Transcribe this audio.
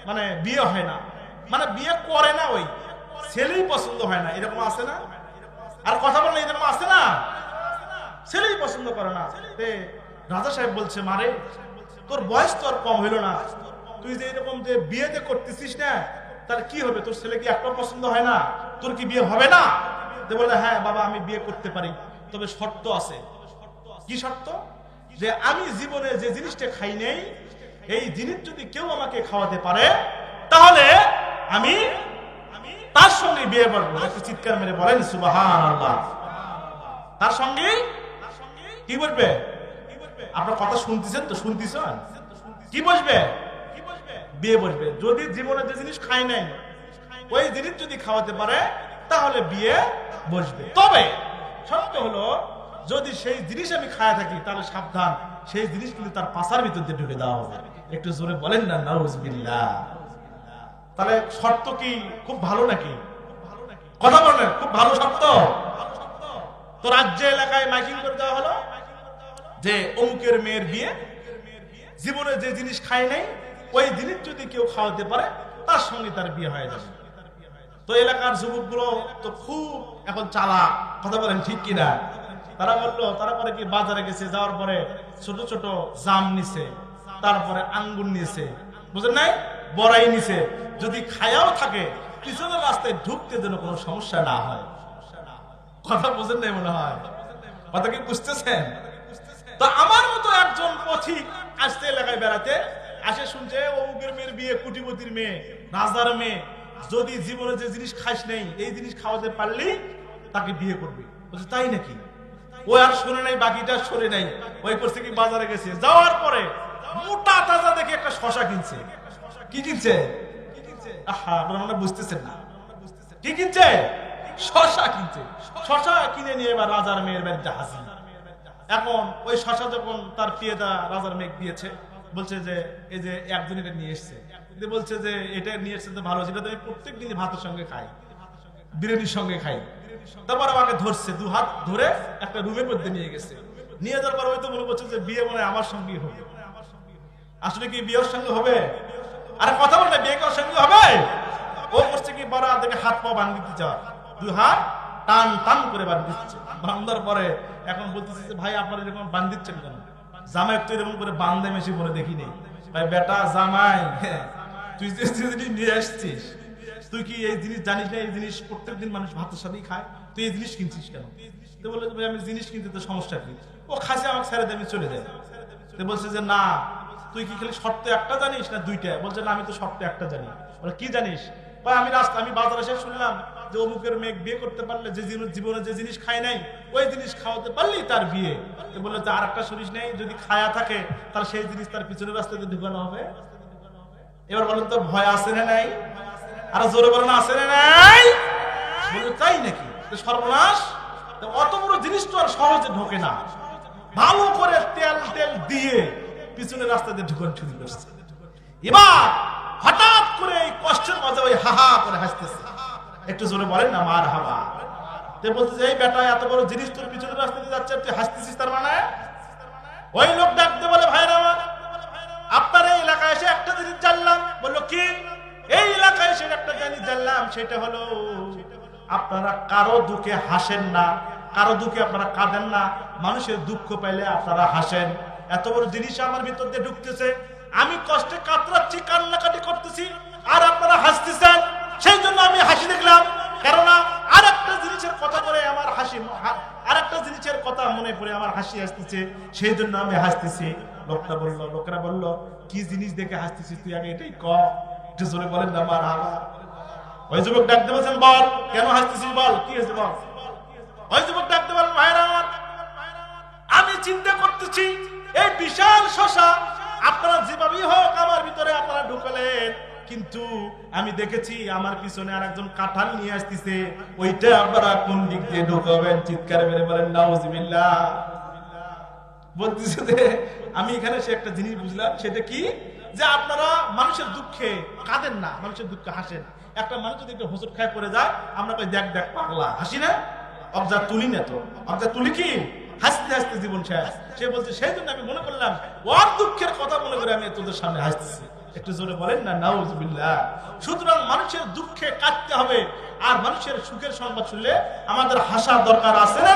মানে বিয়ে হয় না, মানে বিয়ে করে না, ওই ছেলেই পছন্দ হয় না, এরকম আছে না? আর কথা বললে এরকম আছে না? ছেলেই পছন্দ করে না। রাজা সাহেব বলছে, মারে তোর বয়স তো আর কম হইল না, তুই যে এরকম যে বিয়েতে করতেছিস না, তার কি হবে? তোর ছেলে কি একটা পছন্দ হয় না? তোর কি বিয়ে হবে না? বলে, হ্যাঁ বাবা, আমি বিয়ে করতে পারি, তবে শর্ত আছে। কি শর্ত? যে আমি জীবনে যে জিনিসটা খাই নেই, এই জিনিস যদি কেউ আমাকে খাওয়াতে পারে, তাহলে আমি তার সঙ্গে বিয়ে করবো। একটু চিৎকার মেরে বলেন সুবহানাল্লাহ। তার সঙ্গে কি বলবে? আপনার কথা শুনতেছেন তো? শুনতেছেন? কি বসবে? বিয়ে বসবে। যদি জীবনে যে জিনিস খাই নাই, ওই জিনিস যদি খাওয়াতে পারে, তাহলে বিয়ে বসবে। তবে শর্ত হলো, যদি সেই জিনিস আমি খায়া থাকি, তাহলে সাবধান, সেই জিনিস কিন্তু তার পাছার ভিতর দিয়ে ঢুকে দেওয়া হবে। একটু জোরে বলেন না নাউজুবিল্লাহ। তাহলে শর্ত কি খুব ভালো নাকি? কথা বলেন, খুব ভালো শর্ত। তো রাজ্য এলাকায় মাইকিং করে দেওয়া হলো যে অমুকের মেয়ের বিয়ে, জীবনে যে জিনিস খায় নাই, ওই জিনিস যদি কেউ খাওয়াতে পারে, তার সঙ্গে তার বিয়ে হয়ে যাবে। তো এলাকার যুবকগুলো তো খুব এখন চালাক, কথা বলেন ঠিক কিনা? তারা বললো, তারপরে কি বাজারে গেছে, যাওয়ার পরে ছোট ছোট জাম নিছে, তারপরে আঙ্গুর নিছে, বুঝলেন নাই, বড়াই নিছে, যদি খায়াও থাকে পিছনের রাস্তায় ঢুকতে যেন কোনো সমস্যা না হয়। কথা বুঝেন নাই মনে হয়? কথা কি বুঝতেছেন? তো আমার মতো একজন পথিক আসতে এলাকায় বেড়াতে আসে, শুনছে অমুকের মেয়ের বিয়ে, কোটিপতির মেয়ে, রাজার মেয়ে, যদি জীবনে যে জিনিস খাস নেই, এই জিনিস খাওয়াতে পারলেই তাকে বিয়ে করবে। বলছে, তাই নাকি? ও আর শুনে নাই, বাকিটা শুনে নাই। ওই করছে কি, বাজারে গেছে, যাওয়ার পরে মোটা তাজা দেখে একটা শশা কিনছে। কি কিনছে? আহা, আপনারা মনে বুঝতেছেন না। কি কিনছে? শশা কিনছে। শশা কিনে নিয়ে এবার রাজার মেয়ের বাড়িতে হাজির। এখন ওই শশা যখন তার পিয়েদা রাজার মেয়ে দিয়েছে, বলছে যে এই যে একজন এটা নিয়ে এসছে, বলছে যে এটা নিয়ে এসছে তো ভালো, যেটা তো আমি প্রত্যেক দিন ভাতের সঙ্গে খাই, বিরিয়ানির সঙ্গে খাই। তারপর আমাকে ধরছে, দু হাত ধরে একটা রুমের মধ্যে নিয়ে গেছে। নিয়ে যাওয়ার পর ওই তো মনে করছে যে বিয়ে মনে হয় আমার সঙ্গেই হবে। আসলে কি বিয়ের সঙ্গে হবে? আরে কথা বল না, বিয়ে কার সঙ্গে হবে? ও করছে কি, বড় দেখে হাত পা বাঁধ দিতে যাওয়া, দুই হাত টান টান করে বাঁধ দিচ্ছে। বাঁধার পরে এখন বলতেছে যে ভাই, আপনারা এরকম বাঁধ দিচ্ছেন কেন? জামাই তো এরকম করে বাঁধে মেশি বলে দেখি নেই। ভাই বেটা জামাই, তুই যে জিনিস নিয়ে আসছিস, তুই কি এই জিনিস জানিস না? এই জিনিস প্রত্যেকদিন মানুষ ভাতের সাথেই খায়, তুই এই জিনিস কিনছিস কেন? তো বলে, ভাই আমি জিনিস কিনতে তো সমস্যা কি? ও খাসি আমাকে ছেড়ে দিয়ে আমি চলে যাই। তো বলছে যে না, তুই কি খালি শর্ত একটা জানিস না দুইটা? বলছে না, আমি তো শর্ত একটা জানি। বলে কি জানিস? ভাই আমি বাজারে এসে শুনলাম যে অমুকের মেয়ে বিয়ে করতে পারলে, যে জীবনে যে জিনিস খায় নাই, ওই জিনিস খাওয়াতে পারলেই তার বিয়ে। বললো যে আর একটা শরীর নেই, যদি খায়া থাকে তাহলে সেই জিনিস তার পিছনের রাস্তাতে ঢুকানো হবে। এবার বলেন তো, ভয় আছে না নাই? আর জোরে বলেন, আছে না নাই? বলে তাই নাকি? সর্বনাশ, অত বড় জিনিস তো আর সহজে ঢোকে না। ভালো করে তেল তেল দিয়ে পিছনের রাস্তাতে ঢুকানো শুরু করছে। এবার হঠাৎ করে এই কষ্টের মাঝে ওই হাহা করে হাসতেছে। একটু জোরে বলেন না মার হাবা। বলতে যে এই বেটা, এত বড় জিনিস তোর পিছনের রাস্তাতে যাচ্ছে, তুই হাসতেছিস তার মানে? ওই লোক ডাকতে বলে, ভাইরা আমার, আপনার এই এলাকায় এসে একটা জিনিস জানলাম। বললো কি? এই এলাকায় এসে একটা জিনিস জানলাম, সেটা হলো আপনারা কারো দুঃখে হাসেন না, কারো দুঃখে আপনারা কাঁদেন না, মানুষের দুঃখ পাইলে আপনারা হাসেন। এত বড় জিনিস আমার ভিতর দিয়ে ঢুকতেছে, আমি কষ্টে কাতরাচ্ছি, কান্নাকাটি করতেছি, আর আপনারা হাসতেছেন, সেই জন্য আমি হাসি দেখলাম। কেননা আর একটা জিনিসের কথা বলে আমার হাসি, আর একটা জিনিসের কথা মনে পড়ে আমার হাসি আসতেছে, সেই জন্য আমি হাসতেছি। লোকেরা বলল, কি জিনিস দেখে হাসতেছিস তুই, আগে এটাই ক। একটু জোরে বলেন না মার হাবা। ওই যুবক ডাকতে বলছেন, বল কেন হাসতেছিস, বল কি হয়েছে বল। ওই যুবক ডাকতে বলেন, ভাইরা আমার, আমি চিন্তা করতেছি এই বিশাল শশা আপনারা যেভাবেই হোক আমার ভিতরে আপনারা ঢুকালেন, কিন্তু আমি দেখেছি আমার পিছনে আর একজন কাঁঠাল নিয়ে আসতেছে, ওইটা আপনারা কোন দিক দিয়ে ঢুকাবেন? চিৎকার মেরে বলেন নাউজুবিল্লাহ। বলতেছে যে আমি এখানে সে একটা জিনিস বুঝলাম, সেটা কি, যে আপনারা মানুষের দুঃখে কাঁদেন না, মানুষের দুঃখে হাসেন। একটা মানুষ যদি একটা হোঁচট খায় পড়ে যায়, আমরা কই দেখ দেখ পাগলা, হাসি না, অবজা তুলি না, তো অবজা তুলি কি, হাসতে হাসতে জীবন শেষ। সে বলছে সেই জন্য আমি মনে করলাম ওর দুঃখের কথা মনে করে আমি তোদের সামনে হাসতেছি। একটু জোরে বলেন না নাউজুবিল্লাহ। সুতরাং মানুষের দুঃখে কাঁদতে হবে, আর মানুষের সুখের সংবাদ শুনলে আমাদের হাসার দরকার আছে না?